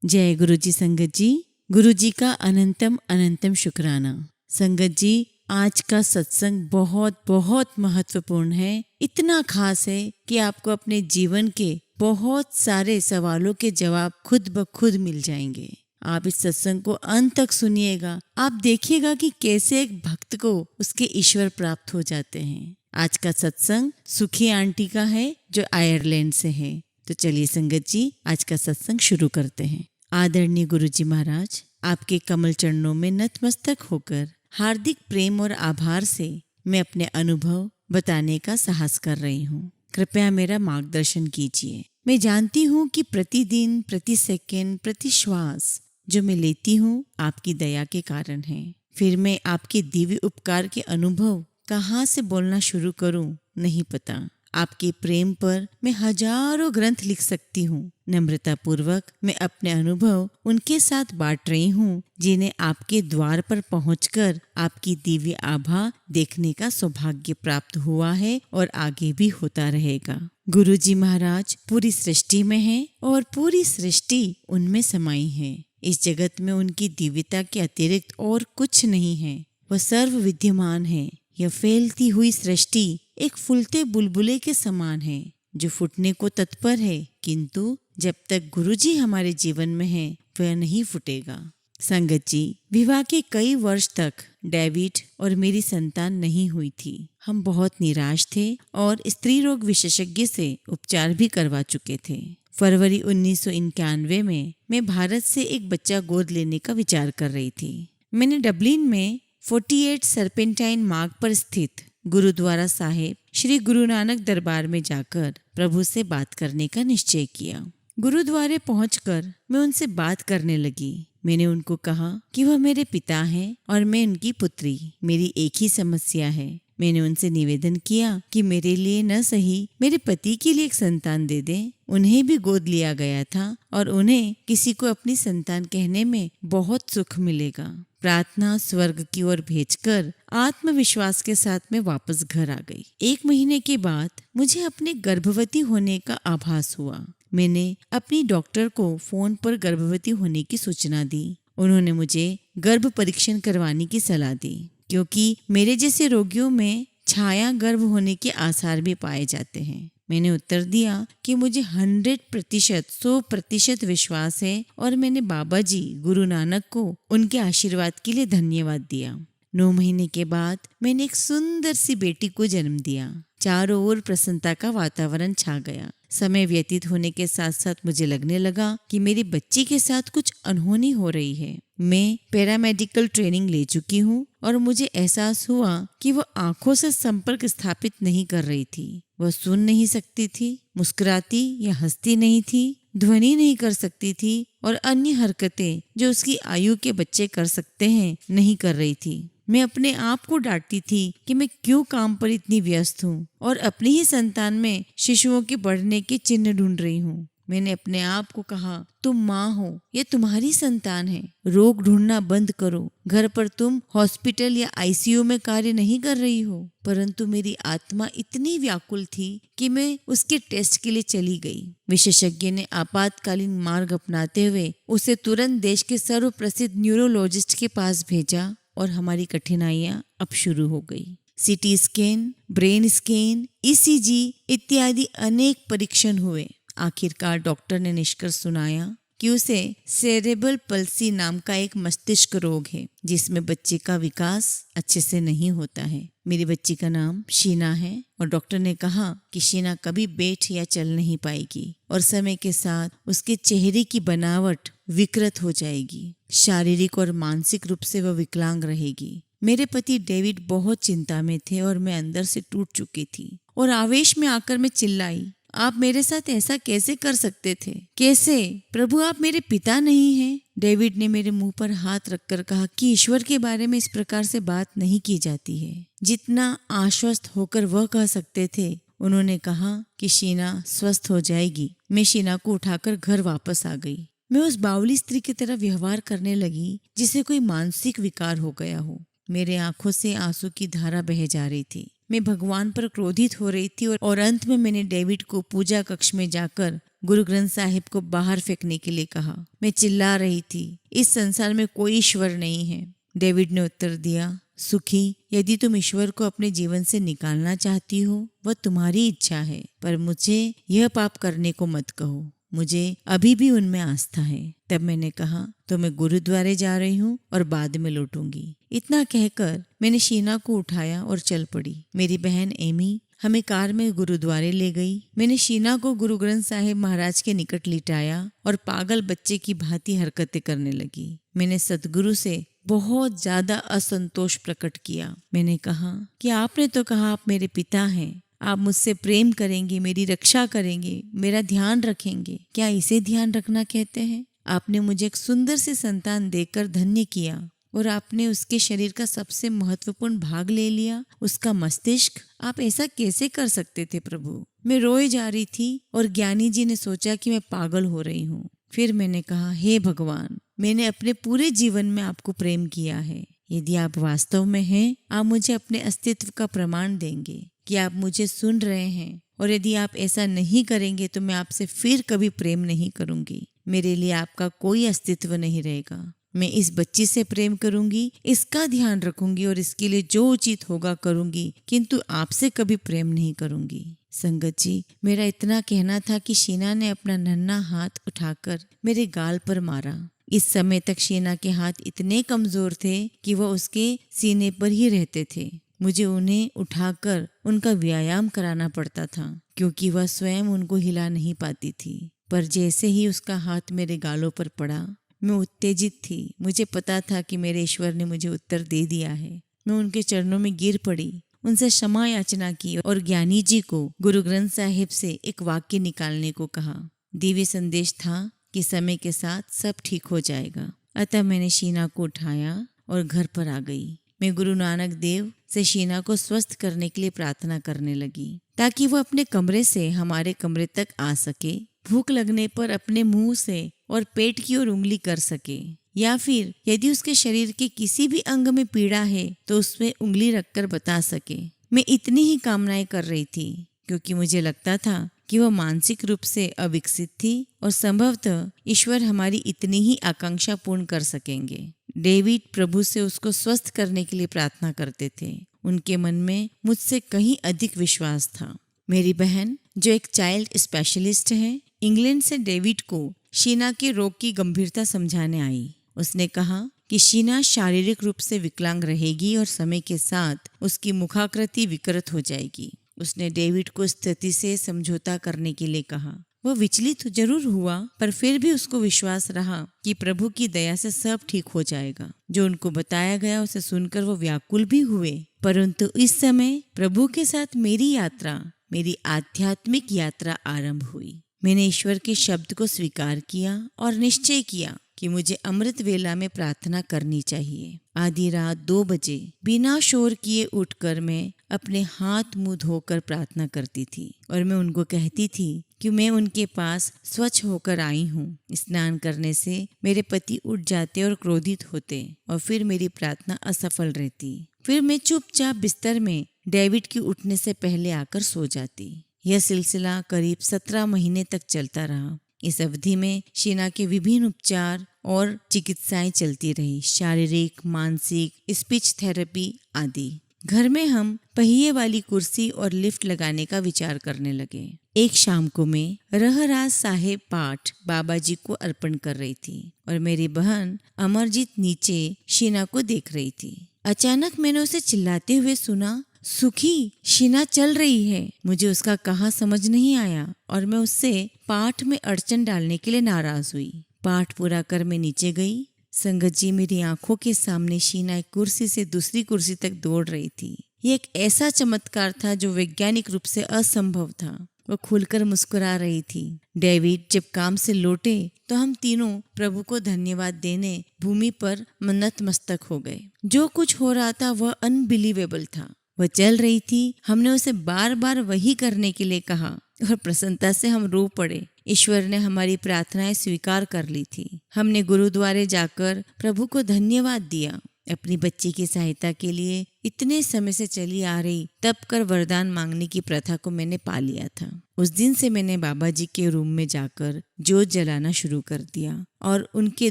जय गुरु जी। संगत जी, गुरु जी का अनंतम अनंतम शुक्राना। संगत जी, आज का सत्संग बहुत बहुत महत्वपूर्ण है। इतना खास है कि आपको अपने जीवन के बहुत सारे सवालों के जवाब खुद ब खुद मिल जाएंगे। आप इस सत्संग को अंत तक सुनिएगा, आप देखिएगा कि कैसे एक भक्त को उसके ईश्वर प्राप्त हो जाते हैं। आज का सत्संग सुखी आंटी का है जो आयरलैंड से है। तो चलिए संगत जी, आज का सत्संग शुरू करते हैं। आदरणीय गुरु जी महाराज, आपके कमल चरणों में नतमस्तक होकर हार्दिक प्रेम और आभार से मैं अपने अनुभव बताने का साहस कर रही हूँ। कृपया मेरा मार्गदर्शन कीजिए। मैं जानती हूँ कि प्रतिदिन, प्रति सेकंड, प्रति श्वास जो मैं लेती हूँ आपकी दया के कारण है। फिर मैं आपके दिव्य उपकार के अनुभव कहाँ से बोलना शुरू करूँ नहीं पता। आपके प्रेम पर मैं हजारों ग्रंथ लिख सकती हूँ। नम्रता पूर्वक मैं अपने अनुभव उनके साथ बांट रही हूँ जिन्हें आपके द्वार पर पहुंचकर आपकी दिव्य आभा देखने का सौभाग्य प्राप्त हुआ है और आगे भी होता रहेगा। गुरु जी महाराज पूरी सृष्टि में है और पूरी सृष्टि उनमें समाई है। इस जगत में उनकी दिव्यता के अतिरिक्त और कुछ नहीं है। वह सर्व विद्यमान है। यह फैलती हुई सृष्टि एक फूलते बुलबुले के समान है जो फूटने को तत्पर है, किंतु जब तक गुरुजी हमारे जीवन में है वह नहीं फूटेगा। संगत जी, विवाह के कई वर्ष तक डेविड और मेरी संतान नहीं हुई थी। हम बहुत निराश थे और स्त्री रोग विशेषज्ञ से उपचार भी करवा चुके थे। फरवरी 1991 में मैं भारत से एक बच्चा गोद लेने का विचार कर रही थी। मैंने डबलिन में 48 सर्पेंटाइन मार्ग पर स्थित गुरुद्वारा साहिब श्री गुरु नानक दरबार में जाकर प्रभु से बात करने का निश्चय किया। गुरुद्वारे पहुंचकर मैं उनसे बात करने लगी। मैंने उनको कहा कि वह मेरे पिता हैं और मैं उनकी पुत्री। मेरी एक ही समस्या है। मैंने उनसे निवेदन किया कि मेरे लिए न सही मेरे पति के लिए एक संतान दे दें। उन्हें भी गोद लिया गया था और उन्हें किसी को अपनी संतान कहने में बहुत सुख मिलेगा। प्रार्थना स्वर्ग की ओर भेजकर आत्मविश्वास के साथ मैं वापस घर आ गई। 1 महीने के बाद मुझे अपने गर्भवती होने का आभास हुआ। मैंने अपनी डॉक्टर को फोन पर गर्भवती होने की सूचना दी। उन्होंने मुझे गर्भ परीक्षण करवाने की सलाह दी, क्योंकि मेरे जैसे रोगियों में छाया गर्भ होने के आसार भी पाए जाते हैं। मैंने उत्तर दिया कि मुझे 100% विश्वास है और मैंने बाबा जी गुरु नानक को उनके आशीर्वाद के लिए धन्यवाद दिया। 9 महीने के बाद मैंने एक सुंदर सी बेटी को जन्म दिया। चारों ओर प्रसन्नता का वातावरण छा गया। समय व्यतीत होने के साथ साथ मुझे लगने लगा कि मेरी बच्ची के साथ कुछ अनहोनी हो रही है। मैं पैरामेडिकल ट्रेनिंग ले चुकी हूँ और मुझे एहसास हुआ कि वह आंखों से संपर्क स्थापित नहीं कर रही थी। वह सुन नहीं सकती थी, मुस्कुराती या हंसती नहीं थी, ध्वनि नहीं कर सकती थी और अन्य हरकतें जो उसकी आयु के बच्चे कर सकते हैं नहीं कर रही थी। मैं अपने आप को डांटती थी कि मैं क्यों काम पर इतनी व्यस्त हूँ और अपनी ही संतान में शिशुओं के बढ़ने के चिन्ह ढूंढ रही हूँ। मैंने अपने आप को कहा, तुम माँ हो, ये तुम्हारी संतान है। रोग ढूंढना बंद करो। घर पर तुम हॉस्पिटल या आईसीयू में कार्य नहीं कर रही हो। परंतु मेरी आत्मा इतनी व्याकुल थी कि मैं उसके टेस्ट के लिए चली गई। विशेषज्ञ ने आपातकालीन मार्ग अपनाते हुए उसे तुरंत देश के सर्वप्रसिद्ध न्यूरोलॉजिस्ट के पास भेजा और हमारी कठिनाइयां अब शुरू हो गई। CT scan, brain scan, ECG इत्यादि अनेक परीक्षण हुए। आखिरकार डॉक्टर ने निष्कर्ष सुनाया कि उसे सेरेब्रल पल्सी नाम का एक मस्तिष्क रोग है जिसमें बच्चे का विकास अच्छे से नहीं होता है। मेरी बच्ची का नाम शीना है और डॉक्टर ने कहा कि शीना कभी बैठ या चल नहीं पाएगी और समय के साथ उसके चेहरे की बनावट विकृत हो जाएगी। शारीरिक और मानसिक रूप से वह विकलांग रहेगी। मेरे पति डेविड बहुत चिंता में थे और मैं अंदर से टूट चुकी थी और आवेश में आकर मैं चिल्लाई, आप मेरे साथ ऐसा कैसे कर सकते थे? कैसे? प्रभु, आप मेरे पिता नहीं हैं। डेविड ने मेरे मुंह पर हाथ रखकर कहा कि ईश्वर के बारे में इस प्रकार से बात नहीं की जाती है। जितना आश्वस्त होकर वह कह सकते थे, उन्होंने कहा कि शीना स्वस्थ हो जाएगी। मैं शीना को उठाकर घर वापस आ गई। मैं उस बावली स्त्री की तरह व्यवहार करने लगी जिसे कोई मानसिक विकार हो गया हो। मेरे आंखों से आंसू की धारा बह जा रही थी। मैं भगवान पर क्रोधित हो रही थी और अंत में मैंने डेविड को पूजा कक्ष में जाकर गुरु ग्रंथ साहिब को बाहर फेंकने के लिए कहा। मैं चिल्ला रही थी, इस संसार में कोई ईश्वर नहीं है। डेविड ने उत्तर दिया, सुखी, यदि तुम ईश्वर को अपने जीवन से निकालना चाहती हो वह तुम्हारी इच्छा है, पर मुझे यह पाप करने को मत कहो। मुझे अभी भी उनमें आस्था है। तब मैंने कहा, तो मैं गुरुद्वारे जा रही हूँ और बाद में लौटूंगी। इतना कहकर मैंने शीना को उठाया और चल पड़ी। मेरी बहन एमी हमें कार में गुरुद्वारे ले गई। मैंने शीना को गुरु ग्रंथ साहिब महाराज के निकट लिटाया और पागल बच्चे की भांति हरकतें करने लगी। मैंने सतगुरु से बहुत ज्यादा असंतोष प्रकट किया। मैंने कहा कि आपने तो कहा आप मेरे पिता हैं, आप मुझसे प्रेम करेंगे, मेरी रक्षा करेंगे, मेरा ध्यान रखेंगे। क्या इसे ध्यान रखना कहते हैं? आपने मुझे एक सुंदर सी संतान देकर धन्य किया और आपने उसके शरीर का सबसे महत्वपूर्ण भाग ले लिया, उसका मस्तिष्क। आप ऐसा कैसे कर सकते थे प्रभु? मैं रोए जा रही थी और ज्ञानी जी ने सोचा कि मैं पागल हो रही हूँ। फिर मैंने कहा, हे भगवान, मैंने अपने पूरे जीवन में आपको प्रेम किया है। यदि आप वास्तव में हैं, आप मुझे अपने अस्तित्व का प्रमाण देंगे कि आप मुझे सुन रहे हैं, और यदि आप ऐसा नहीं करेंगे तो मैं आपसे फिर कभी प्रेम नहीं करूंगी। मेरे लिए आपका कोई अस्तित्व नहीं रहेगा। मैं इस बच्ची से प्रेम करूंगी, इसका ध्यान रखूंगी और इसके लिए जो उचित होगा करूंगी, किंतु आपसे कभी प्रेम नहीं करूंगी। संगत जी, मेरा इतना कहना था कि शीना ने अपना नन्हा हाथ उठाकर मेरे गाल पर मारा। इस समय तक शीना के हाथ इतने कमजोर थे कि वह उसके सीने पर ही रहते थे। मुझे उन्हें उठाकर उनका व्यायाम कराना पड़ता था, क्योंकि वह स्वयं उनको हिला नहीं पाती थी। पर जैसे ही उसका हाथ मेरे गालों पर पड़ा, मैं उत्तेजित थी। मुझे पता था कि मेरे ईश्वर ने मुझे उत्तर दे दिया है। मैं उनके चरणों में गिर पड़ी, उनसे क्षमा याचना की और ज्ञानी जी को गुरु ग्रंथ साहिब से एक वाक्य निकालने को कहा। दिव्य संदेश था कि समय के साथ सब ठीक हो जाएगा। अतः मैंने शीना को उठाया और घर पर आ गई। मैं गुरु नानक देव से शीना को स्वस्थ करने के लिए प्रार्थना करने लगी, ताकि वह अपने कमरे से हमारे कमरे तक आ सके, भूख लगने पर अपने मुंह से और पेट की ओर उंगली कर सके, या फिर यदि उसके शरीर के किसी भी अंग में पीड़ा है तो उसमें उंगली रखकर बता सके। मैं इतनी ही कामनाएं कर रही थी, क्योंकि मुझे लगता था कि वह मानसिक रूप से अविकसित थी और संभवतः ईश्वर हमारी इतनी ही आकांक्षा पूर्ण कर सकेंगे। डेविड प्रभु से उसको स्वस्थ करने के लिए प्रार्थना करते थे। उनके मन में मुझसे कहीं अधिक विश्वास था। मेरी बहन, जो एक चाइल्ड स्पेशलिस्ट है, इंग्लैंड से डेविड को शीना के रोग की गंभीरता समझाने आई। उसने कहा कि शीना शारीरिक रूप से विकलांग रहेगी और समय के साथ उसकी मुखाकृति विकृत हो जाएगी। उसने डेविड को स्थिति से समझौता करने के लिए कहा। वह विचलित जरूर हुआ, पर फिर भी उसको विश्वास रहा कि प्रभु की दया से सब ठीक हो जाएगा। जो उनको बताया गया उसे सुनकर वो व्याकुल भी हुए। परंतु इस समय प्रभु के साथ मेरी यात्रा, मेरी आध्यात्मिक यात्रा आरंभ हुई। मैंने ईश्वर के शब्द को स्वीकार किया और निश्चय किया कि मुझे अमृत वेला में प्रार्थना करनी चाहिए। आधी रात 2 बजे बिना शोर किए उठकर मैं अपने हाथ मुंह धोकर प्रार्थना करती थी और मैं उनको कहती थी कि मैं उनके पास स्वच्छ होकर आई हूँ। स्नान करने से मेरे पति उठ जाते और क्रोधित होते और फिर मेरी प्रार्थना असफल रहती। फिर मैं चुपचाप बिस्तर में डेविड के उठने से पहले आकर सो जाती। यह सिलसिला करीब 17 महीने तक चलता रहा। इस अवधि में शीना के विभिन्न उपचार और चिकित्साएं चलती रही, शारीरिक, मानसिक, स्पीच थेरेपी आदि। घर में हम पहिए वाली कुर्सी और लिफ्ट लगाने का विचार करने लगे। एक शाम को मैं रहराज साहेब पाठ बाबा जी को अर्पण कर रही थी और मेरी बहन अमरजीत नीचे शीना को देख रही थी। अचानक मैंने उसे चिल्लाते हुए सुना, सुखी, शीना चल रही है। मुझे उसका कहा समझ नहीं आया और मैं उससे पाठ में अड़चन डालने के लिए नाराज हुई। पाठ पूरा कर मैं नीचे गई। संगत जी, मेरी आंखों के सामने शीना एक कुर्सी से दूसरी कुर्सी तक दौड़ रही थी। ये एक ऐसा चमत्कार था जो वैज्ञानिक रूप से असंभव था। वो खुलकर मुस्कुरा रही थी। डेविड जब काम से लौटे तो हम तीनों प्रभु को धन्यवाद देने भूमि पर नतमस्तक हो गए। जो कुछ हो रहा था वह अनबिलीवेबल था। वह चल रही थी। हमने उसे बार बार वही करने के लिए कहा और प्रसन्नता से हम रो पड़े। ईश्वर ने हमारी प्रार्थनाएं स्वीकार कर ली थी। हमने गुरुद्वारे जाकर प्रभु को धन्यवाद दिया। अपनी बच्ची की सहायता के लिए इतने समय से चली आ रही तप कर वरदान मांगने की प्रथा को मैंने पा लिया था। उस दिन से मैंने बाबा जी के रूम में जाकर जोत जलाना शुरू कर दिया और उनके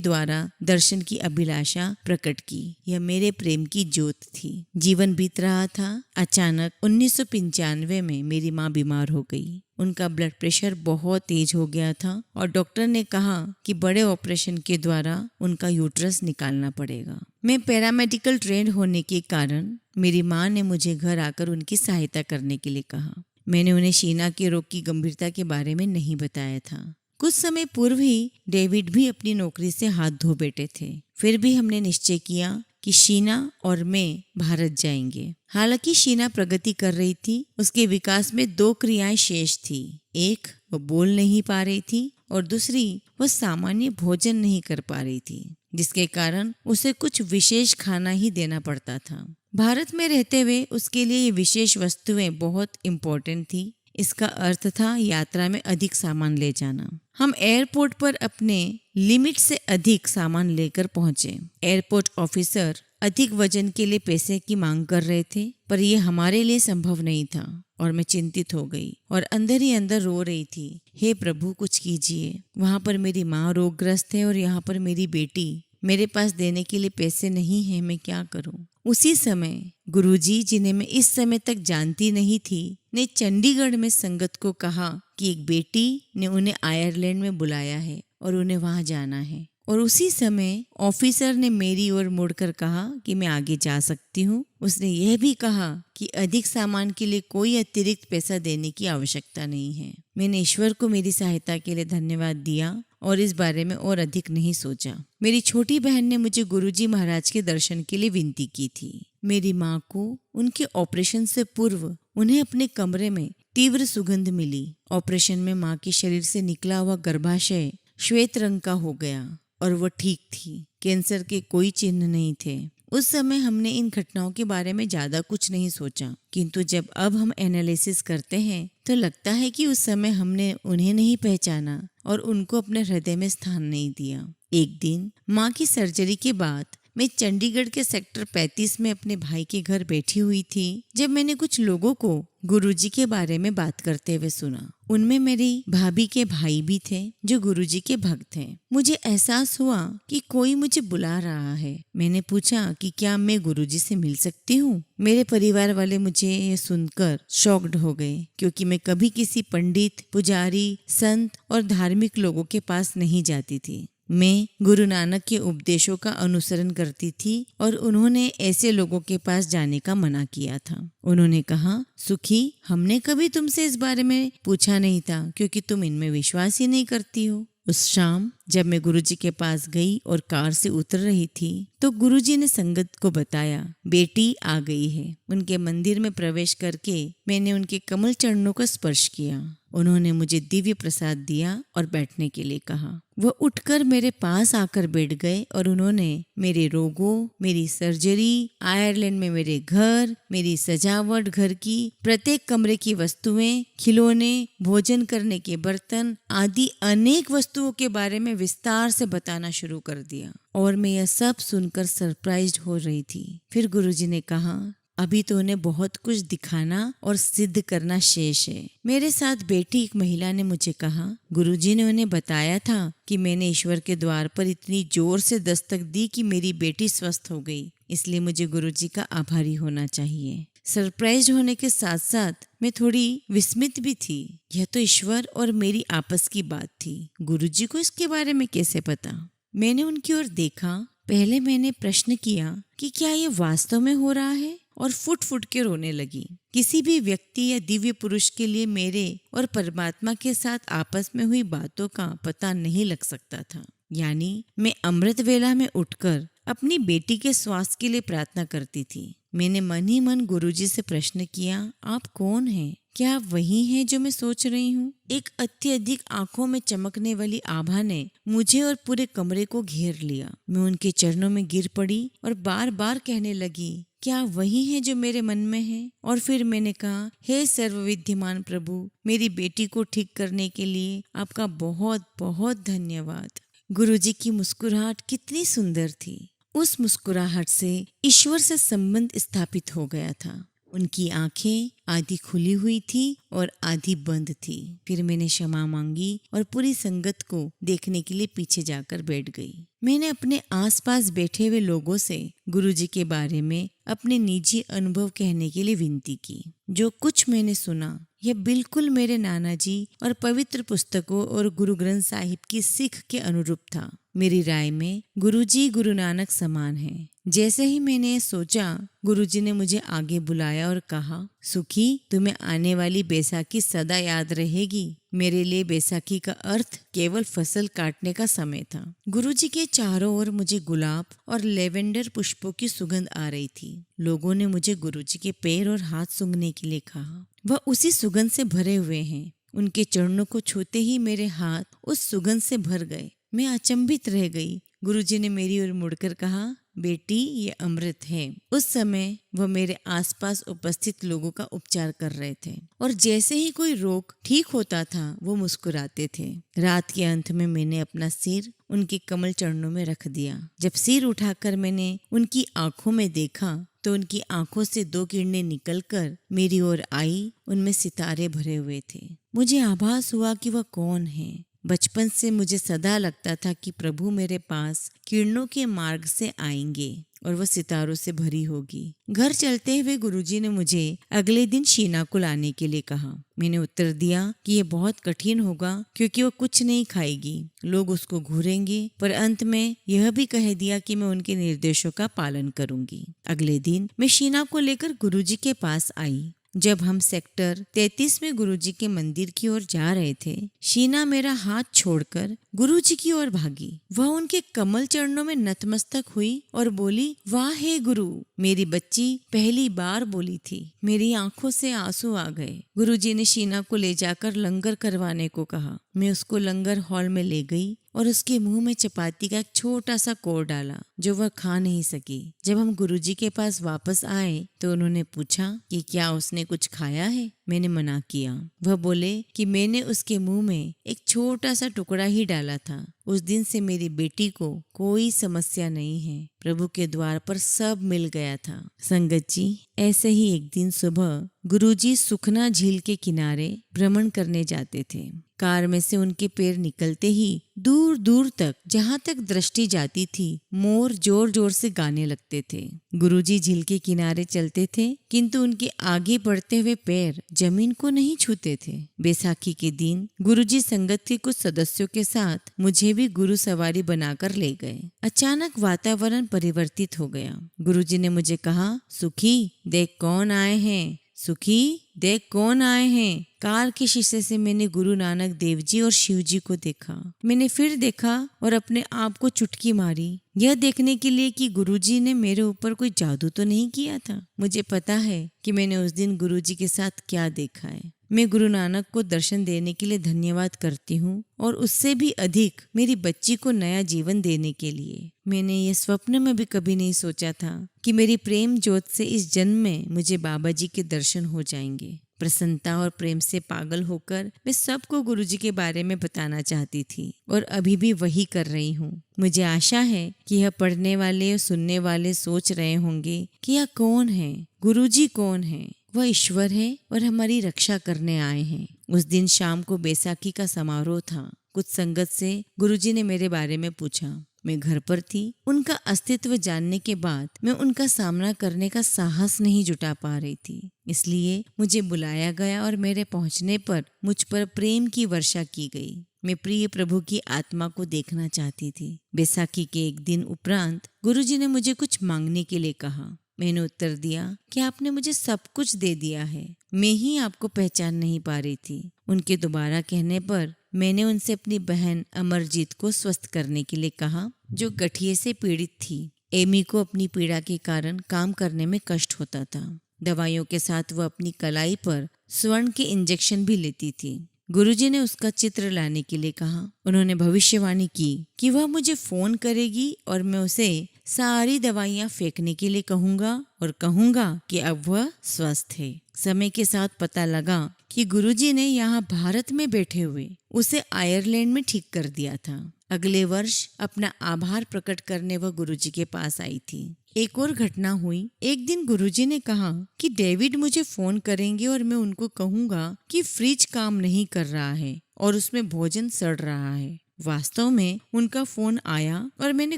द्वारा दर्शन की अभिलाषा प्रकट की। यह मेरे प्रेम की जोत थी। जीवन बीत रहा था। अचानक 1995 में मेरी माँ बीमार हो गई। उनका ब्लड प्रेशर बहुत तेज हो गया था और डॉक्टर ने कहा कि बड़े ऑपरेशन के द्वारा उनका यूट्रस निकालना पड़ेगा। मैं पैरामेडिकल ट्रेंड होने के कारण मेरी माँ ने मुझे घर आकर उनकी सहायता करने के लिए कहा। मैंने उन्हें शीना के रोग की गंभीरता के बारे में नहीं बताया था। कुछ समय पूर्व ही डेविड भी अपनी नौकरी से हाथ धो बैठे थे। फिर भी हमने निश्चय किया कि शीना और मैं भारत जाएंगे। हालांकि शीना प्रगति कर रही थी। उसके विकास में 2 क्रियाएं शेष थी। एक, वो बोल नहीं पा रही थी और दूसरी, वो सामान्य भोजन नहीं कर पा रही थी, जिसके कारण उसे कुछ विशेष खाना ही देना पड़ता था। भारत में रहते हुए उसके लिए ये विशेष वस्तुएं बहुत इम्पोर्टेंट थी। इसका अर्थ था यात्रा में अधिक सामान ले जाना। हम एयरपोर्ट पर अपने लिमिट से अधिक सामान लेकर पहुंचे। एयरपोर्ट ऑफिसर अधिक वजन के लिए पैसे की मांग कर रहे थे, पर यह हमारे लिए संभव नहीं था और मैं चिंतित हो गई और अंदर ही अंदर रो रही थी। हे प्रभु, कुछ कीजिए। वहाँ पर मेरी माँ रोगग्रस्त है और यहाँ पर मेरी बेटी। मेरे पास देने के लिए पैसे नहीं है, मैं क्या करूं? उसी समय गुरुजी, जिन्हें मैं इस समय तक जानती नहीं थी, ने चंडीगढ़ में संगत को कहा कि एक बेटी ने उन्हें आयरलैंड में बुलाया है और उन्हें वहां जाना है। और उसी समय ऑफिसर ने मेरी ओर मुड़कर कहा कि मैं आगे जा सकती हूँ। उसने यह भी कहा कि अधिक सामान के लिए कोई अतिरिक्त पैसा देने की आवश्यकता नहीं है। मैंने ईश्वर को मेरी सहायता के लिए धन्यवाद दिया और इस बारे में और अधिक नहीं सोचा। मेरी छोटी बहन ने मुझे गुरुजी महाराज के दर्शन के लिए विनती की थी। मेरी माँ को उनके ऑपरेशन से पूर्व उन्हें अपने कमरे में तीव्र सुगंध मिली। ऑपरेशन में माँ के शरीर से निकला हुआ गर्भाशय श्वेत रंग का हो गया और वह ठीक थी। कैंसर के कोई चिन्ह नहीं थे। उस समय हमने इन घटनाओं के बारे में ज्यादा कुछ नहीं सोचा, किंतु जब अब हम एनालिसिस करते हैं तो लगता है कि उस समय हमने उन्हें नहीं पहचाना और उनको अपने हृदय में स्थान नहीं दिया। एक दिन माँ की सर्जरी के बाद मैं चंडीगढ़ के सेक्टर 35 में अपने भाई के घर बैठी हुई थी जब मैंने कुछ लोगों को गुरुजी के बारे में बात करते हुए सुना। उनमें मेरी भाभी के भाई भी थे जो गुरुजी के भक्त हैं। मुझे एहसास हुआ कि कोई मुझे बुला रहा है। मैंने पूछा कि क्या मैं गुरुजी से मिल सकती हूँ? मेरे परिवार वाले मुझे ये सुनकर शॉक्ड हो गए, क्योंकि मैं कभी किसी पंडित, पुजारी, संत और धार्मिक लोगों के पास नहीं जाती थी। मैं गुरु नानक के उपदेशों का अनुसरण करती थी और उन्होंने ऐसे लोगों के पास जाने का मना किया था। उन्होंने कहा, सुखी, हमने कभी तुमसे इस बारे में पूछा नहीं था क्योंकि तुम इनमें विश्वास ही नहीं करती हो। उस शाम जब मैं गुरुजी के पास गई और कार से उतर रही थी तो गुरुजी ने संगत को बताया, बेटी आ गई है। उनके मंदिर में प्रवेश करके मैंने उनके कमल चरणों को स्पर्श किया। उन्होंने मुझे दिव्य प्रसाद दिया और बैठने के लिए कहा। वह उठकर मेरे पास आकर बैठ गए और उन्होंने मेरे रोगों, मेरी सर्जरी, आयरलैंड में मेरे घर, मेरी सजावट, घर की प्रत्येक कमरे की वस्तुएं, खिलौने, भोजन करने के बर्तन आदि अनेक वस्तुओं के बारे में विस्तार से बताना शुरू कर दिया और मैं यह सब सुनकर सरप्राइज्ड हो रही थी। फिर गुरुजी ने कहा, अभी तो उन्हें बहुत कुछ दिखाना और सिद्ध करना शेष है। मेरे साथ बैठी एक महिला ने मुझे कहा, गुरुजी ने उन्हें बताया था कि मैंने ईश्वर के द्वार पर इतनी जोर से दस्तक दी कि मेरी बेटी स्वस्थ हो गई, इसलिए मुझे गुरुजी का आभारी होना चाहिए। सरप्राइज होने के साथ साथ मैं थोड़ी विस्मित भी थी। यह तो ईश्वर और मेरी आपस की बात थी। गुरुजी को इसके बारे में कैसे पता? मैंने उनकी ओर देखा। पहले मैंने प्रश्न किया कि क्या ये वास्तव में हो रहा है, और फुट फुट के रोने लगी। किसी भी व्यक्ति या दिव्य पुरुष के लिए मेरे और परमात्मा के साथ आपस में हुई बातों का पता नहीं लग सकता था। यानी मैं अमृत वेला में उठकर अपनी बेटी के स्वास्थ्य के लिए प्रार्थना करती थी। मैंने मन ही मन गुरुजी से प्रश्न किया, आप कौन हैं? क्या वही है जो मैं सोच रही हूँ? एक अत्यधिक आंखों में चमकने वाली आभा ने मुझे और पूरे कमरे को घेर लिया। मैं उनके चरणों में गिर पड़ी और बार बार कहने लगी, क्या वही है जो मेरे मन में है? और फिर मैंने कहा, हे सर्वविद्यमान प्रभु, मेरी बेटी को ठीक करने के लिए आपका बहुत बहुत धन्यवाद। गुरुजी की मुस्कुराहट कितनी सुंदर थी उस मुस्कुराहट से ईश्वर से संबंध स्थापित हो गया था। उनकी आंखें आधी खुली हुई थी और आधी बंद थी। फिर मैंने क्षमा मांगी और पूरी संगत को देखने के लिए पीछे जाकर बैठ गई। मैंने अपने आसपास बैठे हुए लोगों से गुरुजी के बारे में अपने निजी अनुभव कहने के लिए विनती की। जो कुछ मैंने सुना यह बिल्कुल मेरे नाना जी और पवित्र पुस्तकों और गुरु ग्रंथ साहिब की सीख के अनुरूप था। मेरी राय में गुरुजी गुरु नानक समान हैं। जैसे ही मैंने सोचा, गुरुजी ने मुझे आगे बुलाया और कहा, सुखी, तुम्हें आने वाली बैसाखी सदा याद रहेगी। मेरे लिए बैसाखी का अर्थ केवल फसल काटने का समय था। गुरुजी के चारों ओर मुझे गुलाब और लेवेंडर पुष्पों की सुगंध आ रही थी। लोगों ने मुझे गुरुजी के पैर और हाथ सूंघने के लिए कहा। वह उसी सुगंध से भरे हुए हैं। उनके चरणों को छूते ही मेरे हाथ उस सुगंध से भर गए। मैं अचंभित रह गई। गुरुजी ने मेरी ओर मुड़कर कहा, बेटी, ये अमृत है। उस समय वह मेरे आसपास उपस्थित लोगों का उपचार कर रहे थे और जैसे ही कोई रोग ठीक होता था वो मुस्कुराते थे। रात के अंत में मैंने अपना सिर उनके कमल चरणों में रख दिया। जब सिर उठाकर मैंने उनकी आंखों में देखा तो उनकी आंखों से 2 किरणें निकलकर मेरी ओर आई। उनमें सितारे भरे हुए थे। मुझे आभास हुआ कि वह कौन है। बचपन से मुझे सदा लगता था कि प्रभु मेरे पास किरणों के मार्ग से आएंगे और वह सितारों से भरी होगी। घर चलते हुए गुरुजी ने मुझे अगले दिन शीना को लाने के लिए कहा। मैंने उत्तर दिया कि यह बहुत कठिन होगा क्योंकि वह कुछ नहीं खाएगी, लोग उसको घूरेंगे, पर अंत में यह भी कह दिया कि मैं उनके निर्देशों का पालन करूंगी। अगले दिन मैं शीना को लेकर गुरुजी के पास आई। जब हम सेक्टर 33 में गुरुजी के मंदिर की ओर जा रहे थे, शीना मेरा हाथ छोड़कर गुरुजी की ओर भागी। वह उनके कमल चरणों में नतमस्तक हुई और बोली, वाह हे गुरु। मेरी बच्ची पहली बार बोली थी। मेरी आंखों से आंसू आ गए। गुरुजी ने शीना को ले जाकर लंगर करवाने को कहा। मैं उसको लंगर हॉल में ले गई और उसके मुंह में चपाती का एक छोटा सा कोर डाला जो वह खा नहीं सकी। जब हम गुरुजी के पास वापस आए तो उन्होंने पूछा कि क्या उसने कुछ खाया है। मैंने मना किया। वह बोले कि मैंने उसके मुंह में एक छोटा सा टुकड़ा ही डाला था। उस दिन से मेरी बेटी को कोई समस्या नहीं है। प्रभु के द्वार पर सब मिल गया था। संगत जी, ऐसे ही एक दिन सुबह गुरुजी सुखना झील के किनारे भ्रमण करने जाते थे। कार में से उनके पैर निकलते ही दूर दूर तक, जहाँ तक दृष्टि जाती थी, मोर जोर जोर से गाने लगते थे। गुरुजी झील के किनारे चलते थे किंतु उनके आगे बढ़ते हुए पैर जमीन को नहीं छूते थे। बैसाखी के दिन गुरुजी संगत के कुछ सदस्यों के साथ मुझे भी गुरु सवारी बनाकर ले गए। अचानक वातावरण परिवर्तित हो गया। गुरुजी ने मुझे कहा, सुखी, देख कौन आए हैं। सुखी, देख कौन आए हैं। कार के शीशे से मैंने गुरु नानक देव जी और शिव जी को देखा। मैंने फिर देखा और अपने आप को चुटकी मारी, यह देखने के लिए कि गुरुजी ने मेरे ऊपर कोई जादू तो नहीं किया था। मुझे पता है कि मैंने उस दिन गुरुजी के साथ क्या देखा है। मैं गुरु नानक को दर्शन देने के लिए धन्यवाद करती हूँ और उससे भी अधिक मेरी बच्ची को नया जीवन देने के लिए। मैंने ये स्वप्न में भी कभी नहीं सोचा था कि मेरी प्रेम ज्योत से इस जन्म में मुझे बाबा जी के दर्शन हो जाएंगे। प्रसन्नता और प्रेम से पागल होकर मैं सबको गुरुजी के बारे में बताना चाहती थी और अभी भी वही कर रही हूँ। मुझे आशा है कि यह पढ़ने वाले और सुनने वाले सोच रहे होंगे कि यह कौन है, गुरुजी कौन है। वह ईश्वर है और हमारी रक्षा करने आए हैं। उस दिन शाम को बैसाखी का समारोह था। कुछ संगत से गुरुजी ने मेरे बारे में पूछा। मैं घर पर थी। उनका अस्तित्व जानने के बाद मैं उनका सामना करने का साहस नहीं जुटा पा रही थी, इसलिए मुझे बुलाया गया और मेरे पहुंचने पर मुझ पर प्रेम की वर्षा की गई। मैं प्रिय प्रभु की आत्मा को देखना चाहती थी। बैसाखी के एक दिन उपरांत गुरुजी ने मुझे कुछ मांगने के लिए कहा। मैंने उत्तर दिया कि आपने मुझे सब कुछ दे दिया है, मैं ही आपको पहचान नहीं पा रही थी। उनके दोबारा कहने पर मैंने उनसे अपनी बहन अमरजीत को स्वस्थ करने के लिए कहा, जो गठिए से पीड़ित थी। एमी को अपनी पीड़ा के कारण काम करने में कष्ट होता था। दवाइयों के साथ वह अपनी कलाई पर स्वर्ण के इंजेक्शन भी लेती थी। गुरुजी ने उसका चित्र लाने के लिए कहा। उन्होंने भविष्यवाणी की कि वह मुझे फोन करेगी और मैं उसे सारी दवाइयां फेंकने के लिए कहूंगा और कहूंगा कि अब वह स्वस्थ है। समय के साथ पता लगा कि गुरुजी ने यहाँ भारत में बैठे हुए उसे आयरलैंड में ठीक कर दिया था। अगले वर्ष अपना आभार प्रकट करने वह गुरुजी के पास आई थी। एक और घटना हुई। एक दिन गुरुजी ने कहा कि डेविड मुझे फोन करेंगे और मैं उनको कहूँगा कि फ्रिज काम नहीं कर रहा है और उसमें भोजन सड़ रहा है। वास्तव में उनका फोन आया और मैंने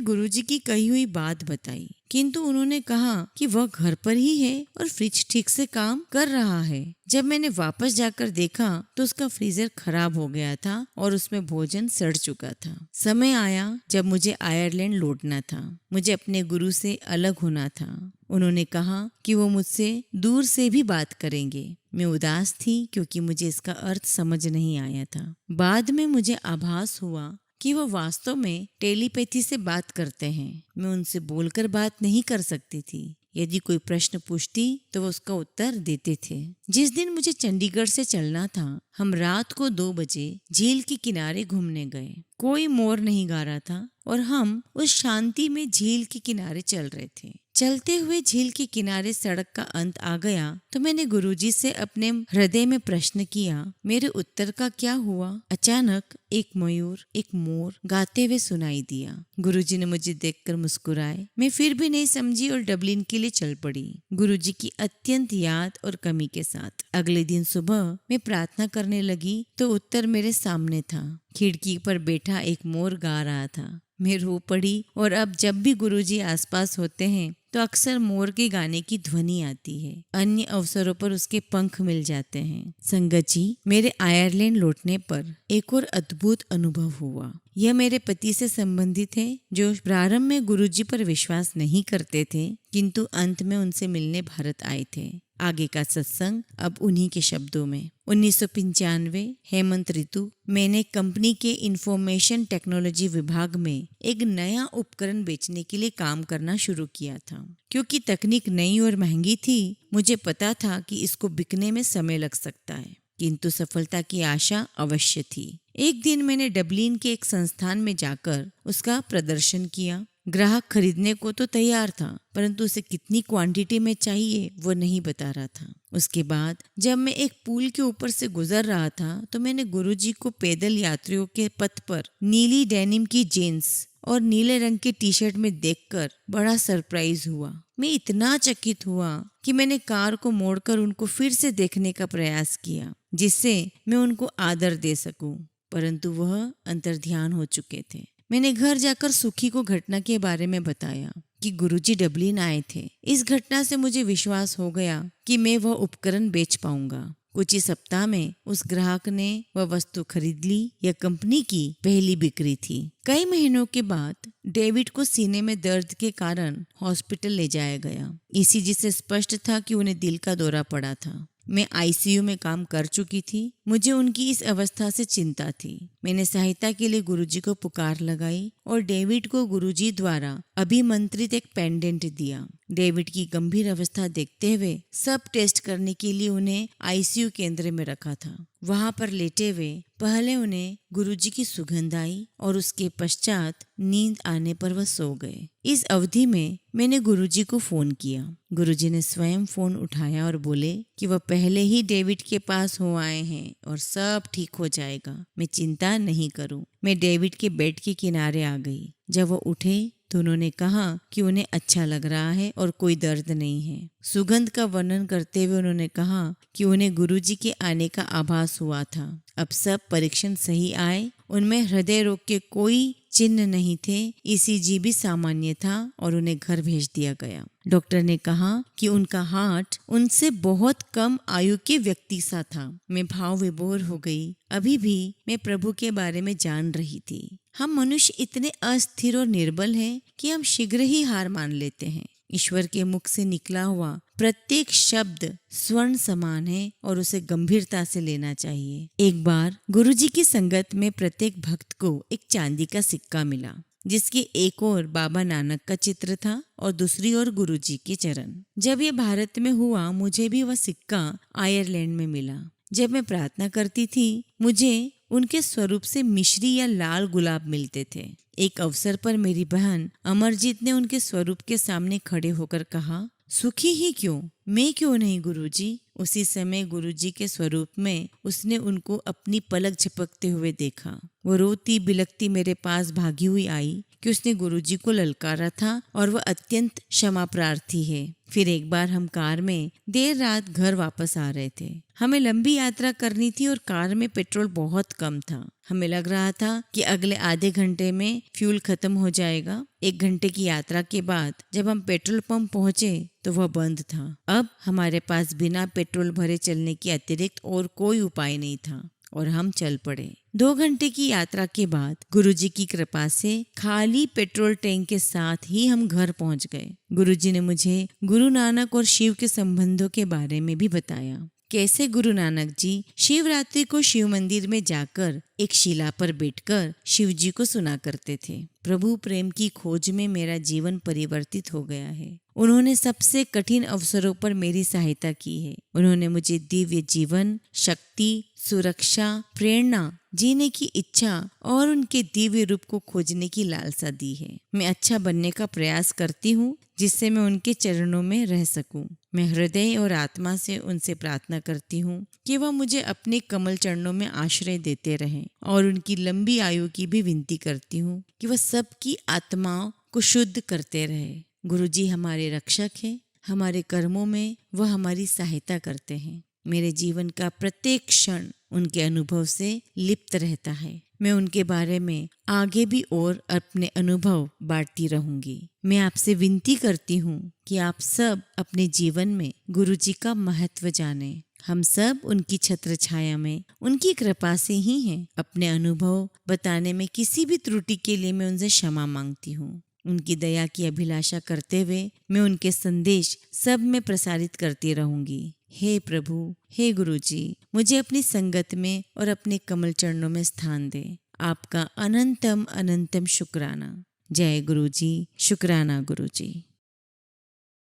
गुरुजी की कही हुई बात बताई, किंतु उन्होंने कहा कि वह घर पर ही है और फ्रिज ठीक से काम कर रहा है। जब मैंने वापस जाकर देखा तो उसका फ्रीजर खराब हो गया था और उसमें भोजन सड़ चुका था। समय आया जब मुझे आयरलैंड लौटना था। मुझे अपने गुरु से अलग होना था। उन्होंने कहा कि वो मुझसे दूर से भी बात करेंगे। मैं उदास थी क्योंकि मुझे इसका अर्थ समझ नहीं आया था। बाद में मुझे आभास हुआ कि वो वास्तव में टेलीपैथी से बात करते हैं। मैं उनसे बोलकर बात नहीं कर सकती थी। यदि कोई प्रश्न पूछती तो वो उसका उत्तर देते थे। जिस दिन मुझे चंडीगढ़ से चलना था, हम रात को 2 बजे झील के किनारे घूमने गए। कोई मोर नहीं गा रहा था और हम उस शांति में झील के किनारे चल रहे थे। चलते हुए झील के किनारे सड़क का अंत आ गया तो मैंने गुरुजी से अपने हृदय में प्रश्न किया, मेरे उत्तर का क्या हुआ? अचानक एक मयूर, एक मोर गाते हुए सुनाई दिया। गुरुजी ने मुझे देखकर मुस्कुराए। मैं फिर भी नहीं समझी और डबलिन के लिए चल पड़ी, गुरुजी की अत्यंत याद और कमी के साथ। अगले दिन सुबह मैं प्रार्थना करने लगी तो उत्तर मेरे सामने था। खिड़की पर बैठा एक मोर गा रहा था। मैं रो पड़ी और अब जब भी गुरुजी आसपास होते हैं तो अक्सर मोर के गाने की ध्वनि आती है। अन्य अवसरों पर उसके पंख मिल जाते हैं। संगत जी, मेरे आयरलैंड लौटने पर एक और अद्भुत अनुभव हुआ। यह मेरे पति से संबंधित है, जो प्रारंभ में गुरुजी पर विश्वास नहीं करते थे, किंतु अंत में उनसे मिलने भारत आए थे। आगे का सत्संग अब उन्हीं के शब्दों में। 1995 हेमंत ऋतु, मैंने कंपनी के इंफॉर्मेशन टेक्नोलॉजी विभाग में एक नया उपकरण बेचने के लिए काम करना शुरू किया था। क्योंकि तकनीक नई और महंगी थी, मुझे पता था कि इसको बिकने में समय लग सकता है, किंतु सफलता की आशा अवश्य थी। एक दिन मैंने डबलिन के एक संस्थान में जाकर उसका प्रदर्शन किया। ग्राहक खरीदने को तो तैयार था, परंतु उसे कितनी क्वांटिटी में चाहिए वो नहीं बता रहा था। उसके बाद जब मैं एक पुल के ऊपर से गुजर रहा था तो मैंने गुरुजी को पैदल यात्रियों के पथ पर नीली डेनिम की जीन्स और नीले रंग के टी शर्ट में देखकर बड़ा सरप्राइज हुआ। मैं इतना चकित हुआ कि मैंने कार को मोड़कर उनको फिर से देखने का प्रयास किया, जिससे मैं उनको आदर दे सकूं, परंतु वह अंतर्ध्यान हो चुके थे। मैंने घर जाकर सुखी को घटना के बारे में बताया कि गुरुजी डबलिन आए थे। इस घटना से मुझे विश्वास हो गया कि मैं वह उपकरण बेच पाऊंगा। कुछ ही सप्ताह में उस ग्राहक ने वह वस्तु खरीद ली। यह कंपनी की पहली बिक्री थी। कई महीनों के बाद डेविड को सीने में दर्द के कारण हॉस्पिटल ले जाया गया। ईसीजी से स्पष्ट था कि उन्हें दिल का दौरा पड़ा था। मैं आईसीयू में काम कर चुकी थी। मुझे उनकी इस अवस्था से चिंता थी। मैंने सहायता के लिए गुरुजी को पुकार लगाई और डेविड को गुरुजी द्वारा अभिमंत्रित एक पेंडेंट दिया। डेविड की गंभीर अवस्था देखते हुए सब टेस्ट करने के लिए उन्हें आईसीयू केंद्र में रखा था। वहां पर लेटे हुए पहले उन्हें गुरुजी की सुगंध आई और उसके पश्चात नींद आने पर वह सो गए। इस अवधि में मैंने गुरुजी को फोन किया। गुरुजी ने स्वयं फोन उठाया और बोले कि वह पहले ही डेविड के पास हो आए हैं और सब ठीक हो जाएगा, मैं चिंता नहीं करूं। मैं डेविड के बेड के किनारे आ गई। जब वो उठे तो उन्होंने कहा कि उन्हें अच्छा लग रहा है और कोई दर्द नहीं है। सुगंध का वर्णन करते हुए उन्होंने कहा कि उन्हें गुरुजी के आने का आभास हुआ था। अब सब परीक्षण सही आए। उनमें हृदय रोग के कोई चिन्ह नहीं थे। ईसीजी भी सामान्य था और उन्हें घर भेज दिया गया। डॉक्टर ने कहा कि उनका हार्ट उनसे बहुत कम आयु के व्यक्ति सा था। मैं भाव विभोर हो गई। अभी भी मैं प्रभु के बारे में जान रही थी। हम मनुष्य इतने अस्थिर और निर्बल हैं कि हम शीघ्र ही हार मान लेते हैं। ईश्वर के मुख से निकला हुआ प्रत्येक शब्द स्वर्ण समान है और उसे गंभीरता से लेना चाहिए। एक बार गुरुजी की संगत में प्रत्येक भक्त को एक चांदी का सिक्का मिला, जिसके एक ओर बाबा नानक का चित्र था और दूसरी ओर गुरुजी के चरण। जब ये भारत में हुआ, मुझे भी वह सिक्का आयरलैंड में मिला। जब मैं प्रार्थना करती थी, मुझे उनके स्वरूप से मिश्री या लाल गुलाब मिलते थे। एक अवसर पर मेरी बहन अमरजीत ने उनके स्वरूप के सामने खड़े होकर कहा, सुखी ही क्यों, मैं क्यों नहीं गुरुजी? उसी समय गुरुजी के स्वरूप में उसने उनको अपनी पलक झपकते हुए देखा। वो रोती बिलखती मेरे पास भागी हुई आई कि उसने गुरुजी को ललकारा था और वह अत्यंत क्षमा प्रार्थी है। फिर एक बार हम कार में देर रात घर वापस आ रहे थे। हमें लंबी यात्रा करनी थी और कार में पेट्रोल बहुत कम था। हमें लग रहा था कि अगले आधे घंटे में फ्यूल खत्म हो जाएगा। 1 घंटे की यात्रा के बाद जब हम पेट्रोल पंप पहुंचे तो वह बंद था। अब हमारे पास बिना पेट्रोल भरे चलने के अतिरिक्त और कोई उपाय नहीं था और हम चल पड़े। 2 घंटे की यात्रा के बाद गुरुजी की कृपा से खाली पेट्रोल टैंक के साथ ही हम घर पहुंच गए। गुरुजी ने मुझे गुरु नानक और शिव के संबंधों के बारे में भी बताया। कैसे गुरु नानक जी शिवरात्रि को शिव मंदिर में जाकर एक शिला पर बैठकर शिव जी को सुना करते थे। प्रभु प्रेम की खोज में मेरा जीवन परिवर्तित हो गया है। उन्होंने सबसे कठिन अवसरों पर मेरी सहायता की है। उन्होंने मुझे दिव्य जीवन, शक्ति, सुरक्षा, प्रेरणा, जीने की इच्छा और उनके दिव्य रूप को खोजने की लालसा दी है। मैं अच्छा बनने का प्रयास करती हूँ जिससे मैं उनके चरणों में रह सकूं। मैं हृदय और आत्मा से उनसे प्रार्थना करती हूँ कि वह मुझे अपने कमल चरणों में आश्रय देते रहें और उनकी लंबी आयु की भी विनती करती हूँ कि वह सबकी आत्माओं को शुद्ध करते रहे। गुरुजी हमारे रक्षक हैं। हमारे कर्मों में वह हमारी सहायता करते हैं। मेरे जीवन का प्रत्येक क्षण उनके अनुभव से लिप्त रहता है। मैं उनके बारे में आगे भी और अपने अनुभव बांटती रहूंगी। मैं आपसे विनती करती हूँ कि आप सब अपने जीवन में गुरुजी का महत्व जानें। हम सब उनकी छत्र छाया में उनकी कृपा से ही हैं। अपने अनुभव बताने में किसी भी त्रुटि के लिए मैं उनसे क्षमा मांगती हूँ। उनकी दया की अभिलाषा करते हुए मैं उनके संदेश सब में प्रसारित करती रहूंगी। हे प्रभु, हे गुरुजी, मुझे अपनी संगत में और अपने कमल चरणों में स्थान दे। आपका अनंतम अनंतम शुक्राना। जय गुरुजी। शुक्राना गुरुजी।